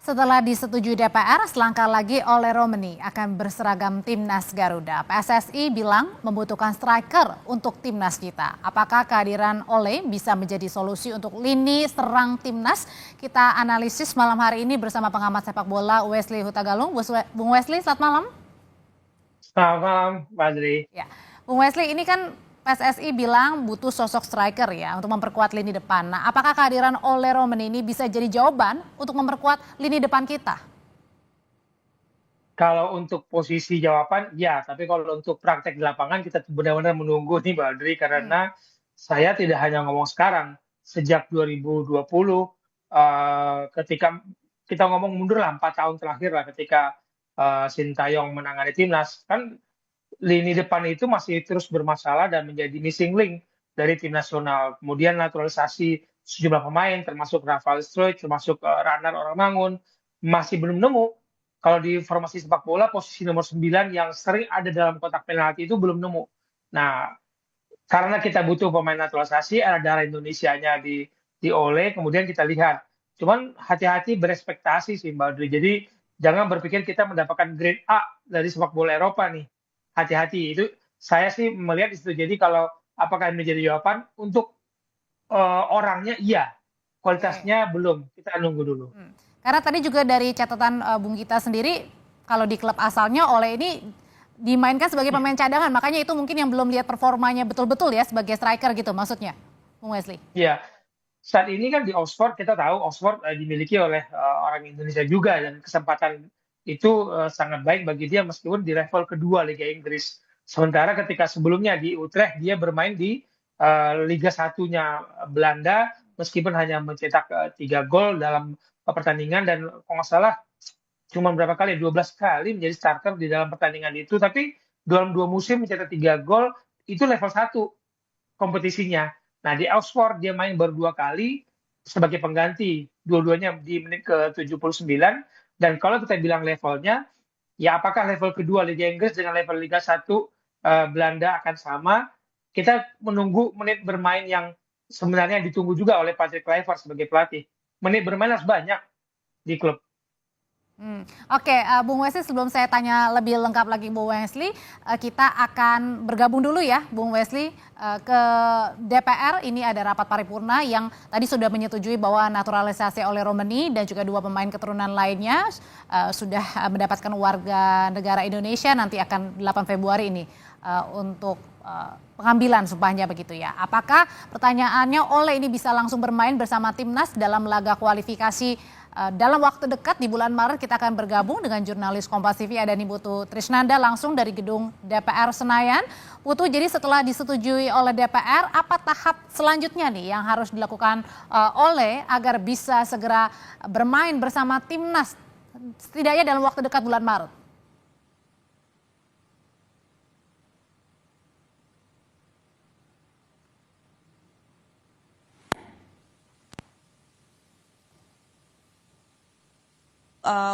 Setelah disetujui DPR, selangkah lagi Ole Romeni akan berseragam Timnas Garuda. PSSI bilang membutuhkan striker untuk Timnas kita. Apakah kehadiran Ole bisa menjadi solusi untuk lini serang Timnas? Kita analisis malam hari ini bersama pengamat sepak bola Wesley Hutagalung. Bung Wesley, selamat malam. Selamat malam, Pak Adri. Ya, Bung Wesley, ini kan PSSI bilang butuh sosok striker ya untuk memperkuat lini depan. Nah, apakah kehadiran Ole Romeni ini bisa jadi jawaban untuk memperkuat lini depan kita? Kalau untuk posisi jawaban, ya. Tapi kalau untuk praktek di lapangan, kita benar-benar menunggu nih, Pak Adri. Karena saya tidak hanya ngomong sekarang. Sejak 2020, ketika kita ngomong mundur lah, 4 tahun terakhir lah, ketika Sintayong menangani timnas, kan lini depan itu masih terus bermasalah dan menjadi missing link dari tim nasional. Kemudian naturalisasi sejumlah pemain, termasuk Rafael Struijk, termasuk Ranar Orangmangun, masih belum nemu. Kalau di formasi sepak bola, posisi nomor 9 yang sering ada dalam kotak penalti itu belum nemu. Nah, karena kita butuh pemain naturalisasi, ada darah Indonesianya di Ole, kemudian kita lihat. Cuman hati-hati berespektasi sih, Mbak Audrey. Jadi jangan berpikir kita mendapatkan grade A dari sepak bola Eropa nih. Hati-hati. Itu saya sih melihat itu. Jadi kalau apakah ini menjadi jawaban untuk orangnya, iya. Kualitasnya belum. Kita nunggu dulu. Karena tadi juga dari catatan Bung Gita sendiri, kalau di klub asalnya Ole ini dimainkan sebagai pemain cadangan, makanya itu mungkin yang belum lihat performanya betul-betul ya sebagai striker gitu maksudnya, Bung Wesley. Iya, saat ini kan di Oxford kita tahu Oxford dimiliki oleh orang Indonesia juga dan kesempatan itu sangat baik bagi dia meskipun di level kedua Liga Inggris. Sementara ketika sebelumnya di Utrecht dia bermain di Liga 1-nya Belanda meskipun hanya mencetak 3 gol dalam pertandingan dan kalau nggak salah cuma berapa kali 12 kali menjadi starter di dalam pertandingan itu, tapi dalam 2 musim mencetak 3 gol itu level 1 kompetisinya. Nah, di Oxford dia main baru 2 kali sebagai pengganti, dua-duanya di menit ke-79. Dan kalau kita bilang levelnya, ya apakah level kedua Liga Inggris dengan level Liga 1 Belanda akan sama? Kita menunggu menit bermain yang sebenarnya ditunggu juga oleh Patrick Kluivert sebagai pelatih. Menit bermain harus banyak di klub. Oke, Bung Wesley, sebelum saya tanya lebih lengkap lagi Bung Wesley, kita akan bergabung dulu ya Bung Wesley ke DPR. Ini ada rapat paripurna yang tadi sudah menyetujui bahwa naturalisasi Ole Romeni dan juga 2 pemain keturunan lainnya sudah mendapatkan warga negara Indonesia, nanti akan 8 Februari ini untuk pengambilan sumpahnya begitu ya. Apakah pertanyaannya Ole ini bisa langsung bermain bersama timnas dalam laga kualifikasi dalam waktu dekat di bulan Maret? Kita akan bergabung dengan jurnalis Kompas TV Adani Putu Trisnanda langsung dari gedung DPR Senayan. Putu, jadi setelah disetujui oleh DPR, apa tahap selanjutnya nih yang harus dilakukan Ole agar bisa segera bermain bersama timnas setidaknya dalam waktu dekat bulan Maret?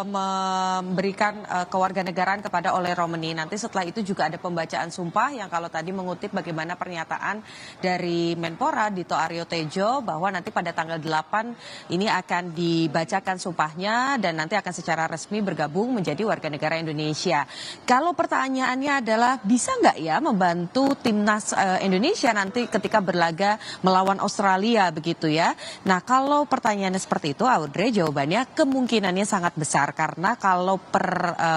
Memberikan kewarganegaraan kepada Ole Romeni. Nanti setelah itu juga ada pembacaan sumpah yang kalau tadi mengutip bagaimana pernyataan dari Menpora Dito Aryo Tejo bahwa nanti pada tanggal 8 ini akan dibacakan sumpahnya dan nanti akan secara resmi bergabung menjadi warga negara Indonesia. Kalau pertanyaannya adalah bisa nggak ya membantu timnas Indonesia nanti ketika berlaga melawan Australia begitu ya. Nah kalau pertanyaannya seperti itu Audrey, jawabannya kemungkinannya sangat besar karena kalau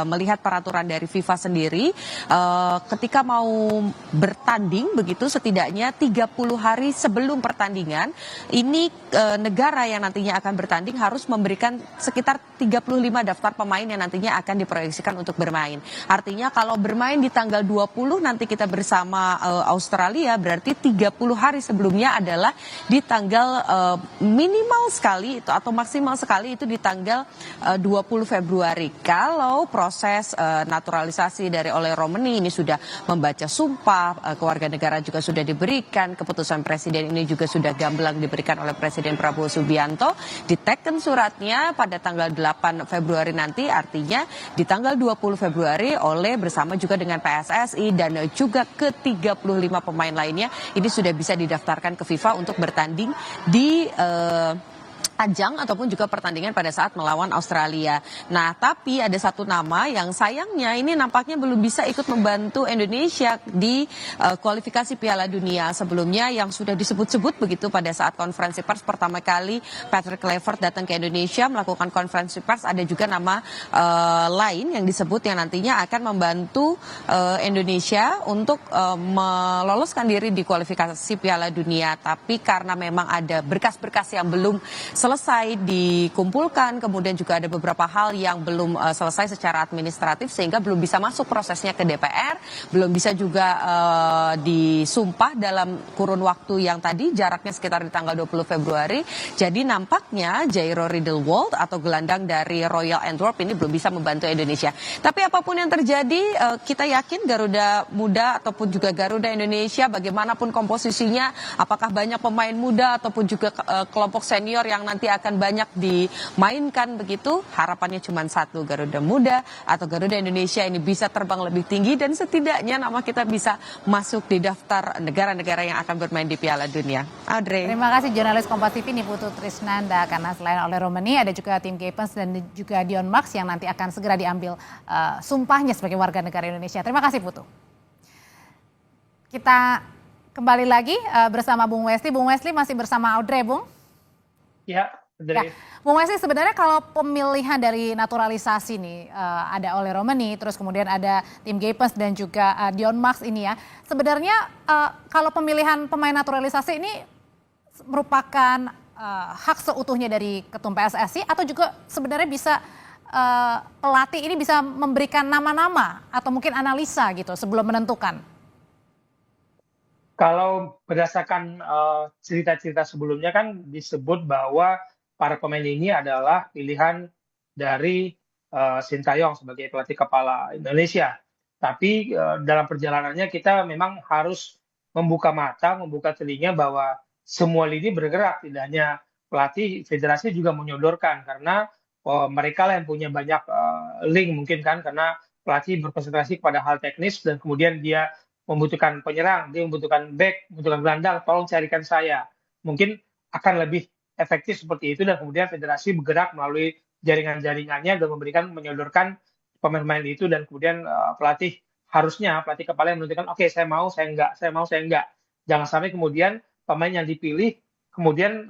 melihat peraturan dari FIFA sendiri ketika mau bertanding begitu setidaknya 30 hari sebelum pertandingan ini negara yang nantinya akan bertanding harus memberikan sekitar 35 daftar pemain yang nantinya akan diproyeksikan untuk bermain. Artinya kalau bermain di tanggal 20 nanti kita bersama Australia berarti 30 hari sebelumnya adalah di tanggal minimal sekali itu atau maksimal sekali itu di tanggal 20 Februari. Kalau proses naturalisasi dari Ole Romeni ini sudah membaca sumpah, kewarganegaraan juga sudah diberikan, keputusan presiden ini juga sudah gamblang diberikan oleh Presiden Prabowo Subianto, diteken suratnya pada tanggal 8 Februari nanti, artinya di tanggal 20 Februari Ole bersama juga dengan PSSI dan juga ke-35 pemain lainnya ini sudah bisa didaftarkan ke FIFA untuk bertanding di ajang ataupun juga pertandingan pada saat melawan Australia. Nah, tapi ada satu nama yang sayangnya ini nampaknya belum bisa ikut membantu Indonesia di kualifikasi Piala Dunia. Sebelumnya yang sudah disebut-sebut begitu pada saat konferensi pers pertama kali Patrick Kluivert datang ke Indonesia melakukan konferensi pers, ada juga nama lain yang disebut yang nantinya akan membantu Indonesia untuk meloloskan diri di kualifikasi Piala Dunia. Tapi karena memang ada berkas-berkas yang belum selesai dikumpulkan, kemudian juga ada beberapa hal yang belum selesai secara administratif sehingga belum bisa masuk prosesnya ke DPR, belum bisa juga disumpah dalam kurun waktu yang tadi jaraknya sekitar di tanggal 20 Februari. Jadi nampaknya Jairo Riedewald atau gelandang dari Royal Antwerp ini belum bisa membantu Indonesia. Tapi apapun yang terjadi, kita yakin Garuda Muda ataupun juga Garuda Indonesia bagaimanapun komposisinya, apakah banyak pemain muda ataupun juga kelompok senior yang nanti akan banyak dimainkan begitu, harapannya cuma satu, Garuda Muda atau Garuda Indonesia ini bisa terbang lebih tinggi dan setidaknya nama kita bisa masuk di daftar negara-negara yang akan bermain di Piala Dunia. Audrey. Terima kasih jurnalis Kompas TV Niputu Trisnanda, karena selain oleh Romani ada juga tim Gapens dan juga Dion Max yang nanti akan segera diambil sumpahnya sebagai warga negara Indonesia. Terima kasih Putu. Kita kembali lagi bersama Bung Wesley. Bung Wesley masih bersama Audrey, Bung. Ya, Ya, Bung Wesley, sebenarnya kalau pemilihan dari naturalisasi nih ada oleh Romani, terus kemudian ada tim Gapens dan juga Dion Max ini ya. Sebenarnya kalau pemilihan pemain naturalisasi ini merupakan hak seutuhnya dari Ketum PSSI atau juga sebenarnya bisa pelatih ini bisa memberikan nama-nama atau mungkin analisa gitu sebelum menentukan? Kalau berdasarkan cerita-cerita sebelumnya kan disebut bahwa para pemain ini adalah pilihan dari Sintayong sebagai pelatih kepala Indonesia. Tapi dalam perjalanannya kita memang harus membuka mata, membuka telinga bahwa semua lini bergerak, tidak hanya pelatih, federasi juga menyodorkan karena mereka lah yang punya banyak link mungkin kan, karena pelatih berkonsentrasi pada hal teknis dan kemudian dia membutuhkan penyerang, dia membutuhkan back, membutuhkan gelandang, tolong carikan saya. Mungkin akan lebih efektif seperti itu dan kemudian federasi bergerak melalui jaringan-jaringannya dan menyodorkan pemain-pemain itu dan kemudian pelatih kepala yang menentukan oke, saya mau, saya enggak, saya mau, saya enggak. Jangan sampai kemudian pemain yang dipilih kemudian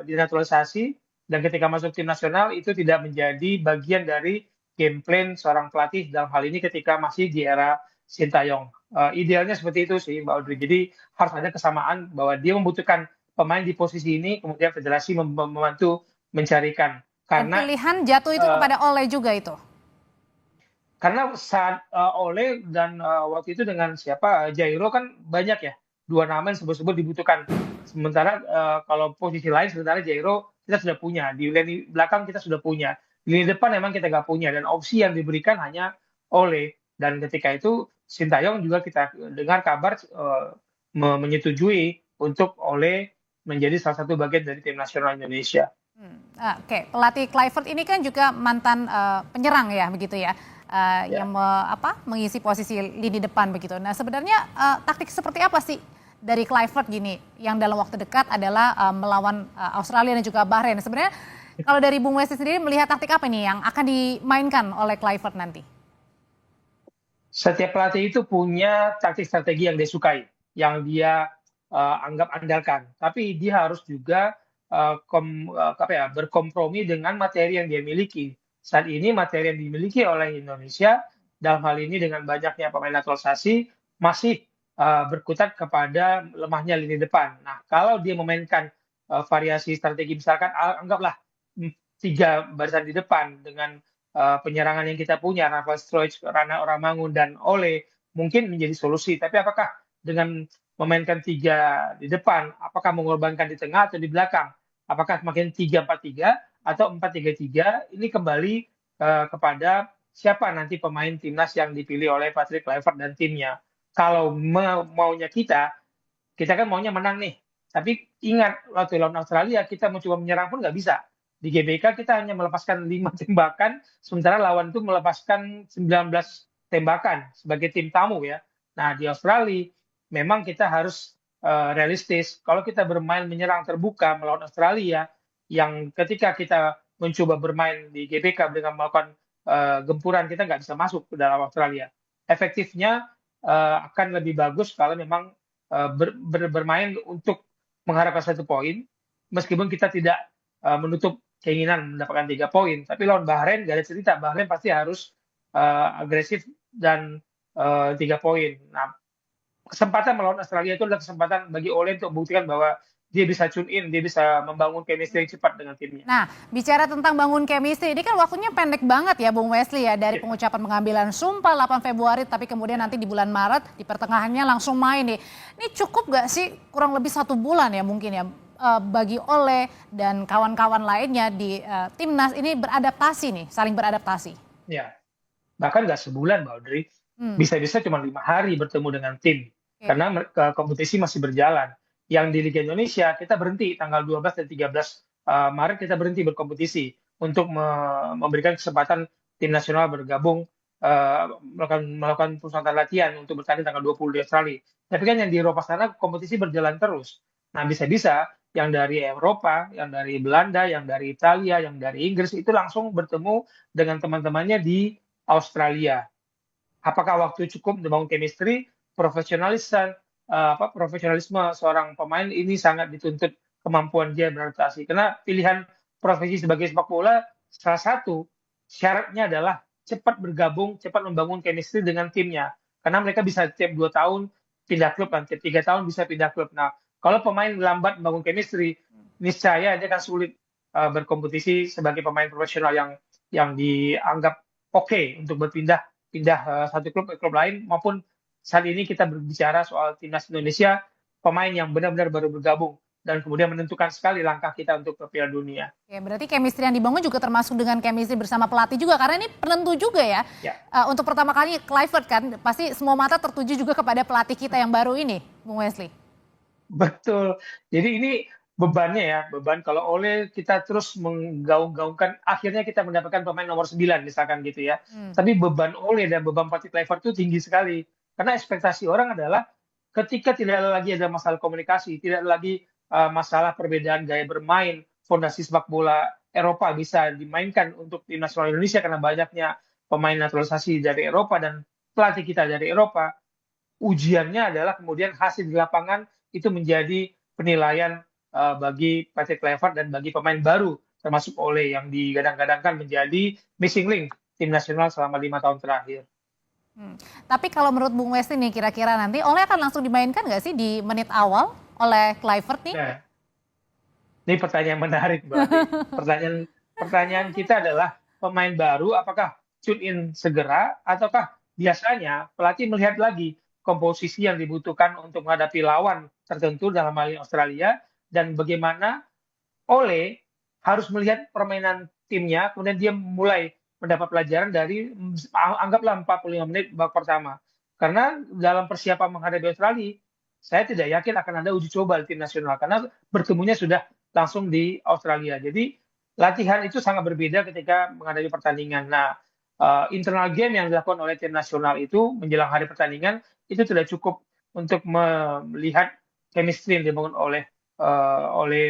dinaturalisasi dan ketika masuk tim nasional itu tidak menjadi bagian dari game plan seorang pelatih dalam hal ini ketika masih di era Sintayong. Idealnya seperti itu sih Mbak Audrey. Jadi harus ada kesamaan bahwa dia membutuhkan pemain di posisi ini, kemudian federasi membantu mencarikan. Dan pilihan jatuh itu kepada Ole juga itu? Karena saat Ole dan waktu itu dengan siapa, Jairo kan banyak ya, 2 nama yang sebut-sebut dibutuhkan. Sementara kalau posisi lain sementara Jairo kita sudah punya, di lini belakang kita sudah punya, di lini depan memang kita nggak punya dan opsi yang diberikan hanya Ole. Dan ketika itu Sintayong juga kita dengar kabar menyetujui untuk Ole menjadi salah satu bagian dari tim nasional Indonesia. Oke, pelatih Kluivert ini kan juga mantan penyerang ya begitu ya, yang mengisi posisi lini depan begitu. Nah sebenarnya taktik seperti apa sih dari Kluivert gini yang dalam waktu dekat adalah melawan Australia dan juga Bahrain. Sebenarnya kalau dari Bung Wesley sendiri melihat taktik apa nih yang akan dimainkan oleh Kluivert nanti? Setiap pelatih itu punya taktik strategi yang dia sukai, yang dia anggap andalkan. Tapi dia harus juga berkompromi dengan materi yang dia miliki. Saat ini materi yang dimiliki oleh Indonesia, dalam hal ini dengan banyaknya pemain naturalisasi, masih berkutat kepada lemahnya lini depan. Nah, kalau dia memainkan variasi strategi, misalkan anggaplah 3 barisan di depan dengan penyerangan yang kita punya, Rafael Struijk, Rana Oramangun, dan Ole, mungkin menjadi solusi. Tapi apakah dengan memainkan 3 di depan, apakah mengorbankan di tengah atau di belakang? Apakah makin 3-4-3 atau 4-3-3? Ini kembali kepada siapa nanti pemain timnas yang dipilih oleh Patrick Kluivert dan timnya. Kalau maunya kita kan maunya menang nih. Tapi ingat, waktu lawan Australia kita mencoba menyerang pun nggak bisa. Di GBK kita hanya melepaskan 5 tembakan, sementara lawan itu melepaskan 19 tembakan sebagai tim tamu ya. Nah di Australia memang kita harus realistis. Kalau kita bermain menyerang terbuka melawan Australia, yang ketika kita mencoba bermain di GBK dengan melakukan gempuran, kita nggak bisa masuk ke dalam Australia. Efektifnya akan lebih bagus kalau memang bermain untuk mengharapkan 1 poin, meskipun kita tidak menutup keinginan mendapatkan 3 poin. Tapi lawan Bahrain nggak ada cerita, Bahrain pasti harus agresif dan 3 poin. Nah, kesempatan melawan Australia itu adalah kesempatan bagi Ole untuk membuktikan bahwa dia bisa tune in, dia bisa membangun chemistry yang cepat dengan timnya. Nah, bicara tentang bangun chemistry, ini kan waktunya pendek banget ya Bung Wesley ya, dari pengucapan pengambilan sumpah 8 Februari, tapi kemudian nanti di bulan Maret, di pertengahannya langsung main nih. Ini cukup gak sih kurang lebih 1 bulan ya mungkin ya, bagi Ole dan kawan-kawan lainnya di timnas ini beradaptasi nih, saling beradaptasi? Ya, bahkan nggak sebulan Mbak Audrey, bisa-bisa cuma 5 hari bertemu dengan tim, karena kompetisi masih berjalan. Yang di Liga Indonesia kita berhenti tanggal 12 dan 13 Maret, kita berhenti berkompetisi untuk memberikan kesempatan tim nasional bergabung, melakukan pusatan latihan untuk bertanding tanggal 20 di Australia. Tapi kan yang di Eropa sana kompetisi berjalan terus. Nah, bisa-bisa yang dari Eropa, yang dari Belanda, yang dari Italia, yang dari Inggris itu langsung bertemu dengan teman-temannya di Australia. Apakah waktu cukup untuk membangun chemistry, profesionalisme seorang pemain ini sangat dituntut kemampuan dia beradaptasi. Karena pilihan profesi sebagai sepak bola, salah satu syaratnya adalah cepat bergabung, cepat membangun chemistry dengan timnya. Karena mereka bisa tiap 2 tahun pindah klub, dan tiap 3 tahun bisa pindah klub. Nah, kalau pemain lambat membangun chemistry, niscaya dia akan sulit berkompetisi sebagai pemain profesional yang dianggap oke untuk pindah satu klub ke klub lain, maupun saat ini kita berbicara soal timnas Indonesia, pemain yang benar-benar baru bergabung dan kemudian menentukan sekali langkah kita untuk ke Piala Dunia. Oke, berarti chemistry yang dibangun juga termasuk dengan chemistry bersama pelatih juga, karena ini penentu juga ya. Untuk pertama kali Kluivert kan, pasti semua mata tertuju juga kepada pelatih kita yang baru ini, Bung Wesley. Betul. Jadi ini beban kalau Ole kita terus menggaung-gaungkan, akhirnya kita mendapatkan pemain nomor 9 misalkan gitu ya. Tapi beban Ole dan beban pelatih Kluivert itu tinggi sekali. Karena ekspektasi orang adalah ketika tidak lagi ada masalah komunikasi, tidak lagi masalah perbedaan gaya bermain, fondasi sepak bola Eropa bisa dimainkan untuk tim nasional Indonesia karena banyaknya pemain naturalisasi dari Eropa dan pelatih kita dari Eropa. Ujiannya adalah kemudian hasil di lapangan itu menjadi penilaian bagi pelatih Kluivert dan bagi pemain baru, termasuk Ole yang digadang-gadangkan menjadi missing link tim nasional selama 5 tahun terakhir. Tapi kalau menurut Bung Wesley nih, kira-kira nanti Ole akan langsung dimainkan nggak sih di menit awal oleh Kluivert nih? Nah, ini pertanyaan menarik, Mbak. Pertanyaan kita adalah pemain baru apakah tune in segera ataukah biasanya pelatih melihat lagi komposisi yang dibutuhkan untuk menghadapi lawan tertentu dalam hal ini Australia, dan bagaimana Ole harus melihat permainan timnya, kemudian dia mulai mendapat pelajaran dari anggaplah 45 menit babak pertama. Karena dalam persiapan menghadapi Australia, saya tidak yakin akan ada uji coba di tim nasional karena bertemunya sudah langsung di Australia. Jadi latihan itu sangat berbeda ketika menghadapi pertandingan. Nah, internal game yang dilakukan oleh tim nasional itu menjelang hari pertandingan itu tidak cukup untuk melihat chemistry yang dibangun oleh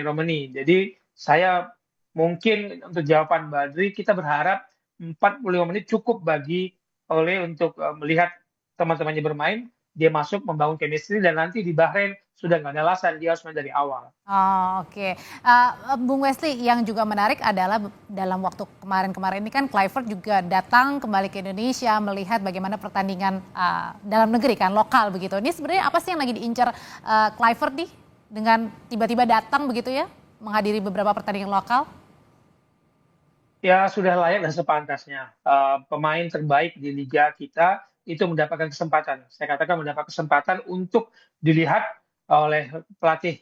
Romani. Jadi saya mungkin untuk jawaban Badri, kita berharap 45 menit cukup bagi Ole untuk melihat teman-temannya bermain, dia masuk membangun chemistry, dan nanti di Bahrain sudah nggak ada alasan, dia harus main dari awal. Oke. Bung Wesley, yang juga menarik adalah dalam waktu kemarin-kemarin ini kan Kluivert juga datang kembali ke Indonesia melihat bagaimana pertandingan dalam negeri kan, lokal begitu. Ini sebenarnya apa sih yang lagi diincar Kluivert nih dengan tiba-tiba datang begitu ya, menghadiri beberapa pertandingan lokal? Ya sudah layak dan sepantasnya. Pemain terbaik di liga kita itu mendapatkan kesempatan. Saya katakan mendapat kesempatan untuk dilihat oleh pelatih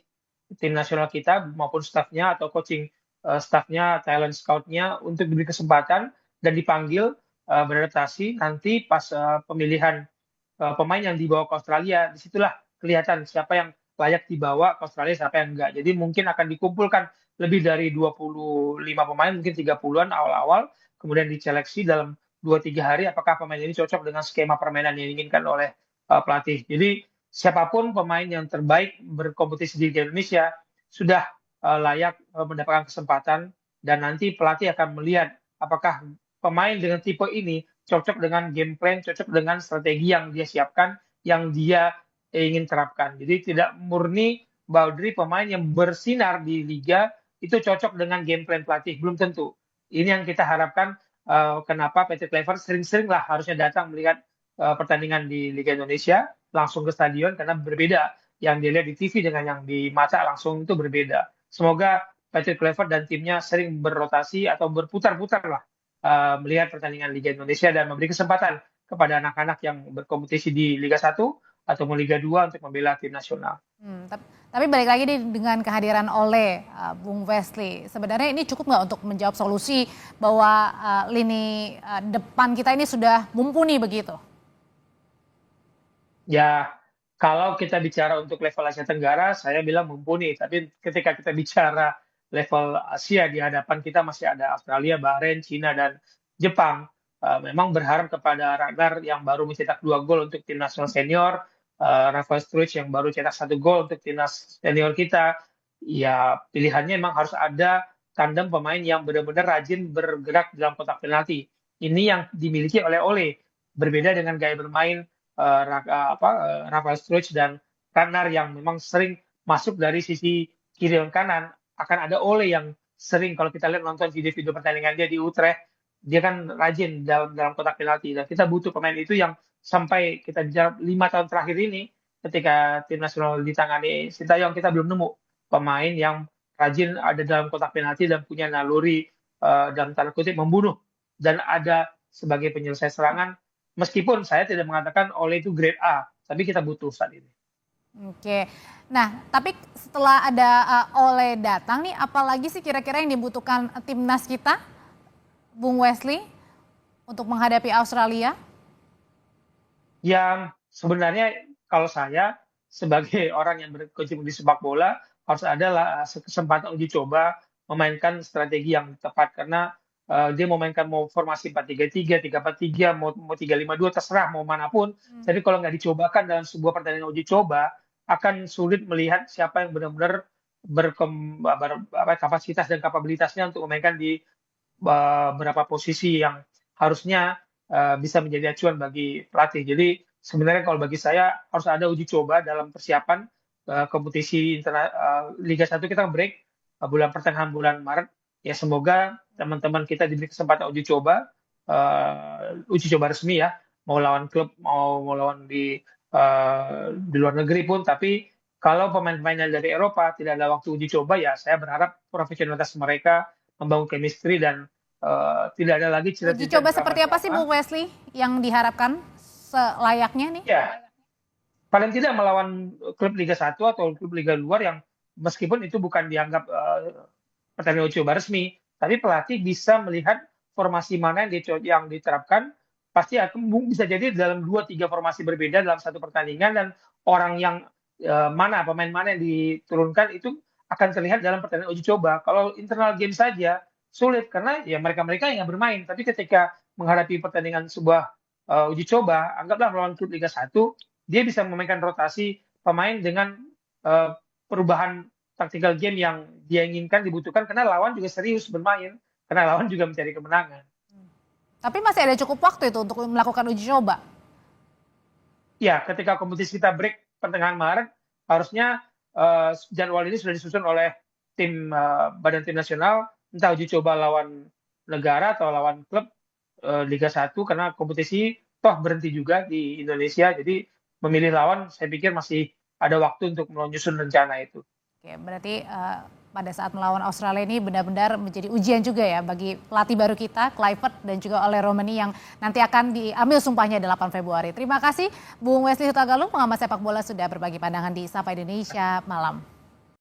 tim nasional kita maupun stafnya atau coaching stafnya, talent scoutnya untuk diberi kesempatan dan dipanggil beradaptasi. Nanti pas pemilihan pemain yang dibawa ke Australia, disitulah kelihatan siapa yang layak dibawa ke Australia, siapa yang enggak. Jadi mungkin akan dikumpulkan lebih dari 25 pemain, mungkin 30-an awal-awal, kemudian diseleksi dalam 2-3 hari apakah pemain ini cocok dengan skema permainan yang diinginkan oleh pelatih. Jadi siapapun pemain yang terbaik berkompetisi di Indonesia sudah layak mendapatkan kesempatan, dan nanti pelatih akan melihat apakah pemain dengan tipe ini cocok dengan game plan, cocok dengan strategi yang dia siapkan, yang dia ingin terapkan. Jadi tidak murni Baudry pemain yang bersinar di liga itu cocok dengan game plan pelatih, belum tentu. Ini yang kita harapkan, kenapa Patrick Kluivert sering-sering lah harusnya datang melihat pertandingan di Liga Indonesia langsung ke stadion, karena berbeda yang dilihat di TV dengan yang di mata langsung itu berbeda. Semoga Patrick Kluivert dan timnya sering berrotasi atau berputar-putar lah melihat pertandingan Liga Indonesia dan memberi kesempatan kepada anak-anak yang berkompetisi di Liga 1 atau Liga 2 untuk membela tim nasional. Tapi balik lagi dengan kehadiran Ole, Bung Wesley, sebenarnya ini cukup nggak untuk menjawab solusi bahwa lini depan kita ini sudah mumpuni begitu? Ya, kalau kita bicara untuk level Asia Tenggara, saya bilang mumpuni. Tapi ketika kita bicara level Asia, di hadapan kita masih ada Australia, Bahrain, Cina, dan Jepang. Memang berharap kepada Ragnar yang baru mencetak 2 gol untuk tim nasional senior, Rafael Struijk yang baru cetak 1 gol untuk timnas senior kita. Ya, pilihannya memang harus ada tandem pemain yang benar-benar rajin bergerak dalam kotak penalti. Ini yang dimiliki oleh Ole. Berbeda dengan gaya bermain Rafael Struijk dan Ragnar yang memang sering masuk dari sisi kiri dan kanan. Akan ada Ole yang sering, kalau kita lihat nonton video-video pertandingan dia di Utrecht, dia kan rajin dalam kotak penalti. Dan kita butuh pemain itu yang sampai kita bicara 5 tahun terakhir ini, ketika tim nasional ditangani Sintayong, kita belum nemu pemain yang rajin ada dalam kotak penalti dan punya naluri dalam tanda kutip membunuh dan ada sebagai penyelesai serangan. Meskipun saya tidak mengatakan Ole itu grade A, tapi kita butuh saat ini. Oke, nah tapi setelah ada Ole datang nih, apalagi sih kira-kira yang dibutuhkan timnas kita, Bung Wesley, untuk menghadapi Australia? Yang sebenarnya kalau saya sebagai orang yang berkecimpung di sepak bola, harus ada kesempatan uji coba memainkan strategi yang tepat, karena dia memainkan mau formasi 4-3-3, 3-4-3, mau 3-5-2, terserah mau manapun. Tapi kalau nggak dicobakan dalam sebuah pertandingan uji coba, akan sulit melihat siapa yang benar-benar kapasitas dan kapabilitasnya untuk memainkan di beberapa posisi yang harusnya bisa menjadi acuan bagi pelatih. Jadi sebenarnya kalau bagi saya harus ada uji coba dalam persiapan kompetisi Liga 1 kita break bulan pertengahan bulan Maret. Ya semoga teman-teman kita diberi kesempatan uji coba resmi ya, mau lawan klub, mau lawan di luar negeri pun. Tapi kalau pemain-pemainnya dari Eropa tidak ada waktu uji coba, ya saya berharap profesionalitas mereka membangun chemistry dan tidak ada lagi cerita-cerita. Uji coba seperti apa sih Bung Wesley yang diharapkan selayaknya nih? Ya, paling tidak melawan klub Liga 1 atau klub Liga luar yang meskipun itu bukan dianggap pertandingan uji coba resmi, tapi pelatih bisa melihat formasi mana yang diterapkan. Pasti akan bisa jadi dalam 2-3 formasi berbeda dalam satu pertandingan, dan orang yang pemain mana yang diturunkan itu akan terlihat dalam pertandingan uji coba. Kalau internal game saja sulit karena ya mereka yang bermain. Tapi ketika menghadapi pertandingan sebuah uji coba, anggaplah melawan klub Liga 1, dia bisa memainkan rotasi pemain dengan perubahan tactical game yang dia inginkan, dibutuhkan, karena lawan juga serius bermain, karena lawan juga mencari kemenangan. Tapi masih ada cukup waktu itu untuk melakukan uji coba? Ya, ketika kompetisi kita break pertengahan Maret, harusnya jadwal ini sudah disusun oleh tim badan tim nasional, entah uji coba lawan negara atau lawan klub Liga 1, karena kompetisi toh berhenti juga di Indonesia. Jadi memilih lawan saya pikir masih ada waktu untuk menyusun rencana itu. Oke, berarti pada saat melawan Australia ini benar-benar menjadi ujian juga ya bagi pelatih baru kita, Kluivert, dan juga Ole Romeni yang nanti akan diambil sumpahnya 8 Februari. Terima kasih Bung Wesley Hutagalung, pengamat sepak bola, sudah berbagi pandangan di Sapa Indonesia malam.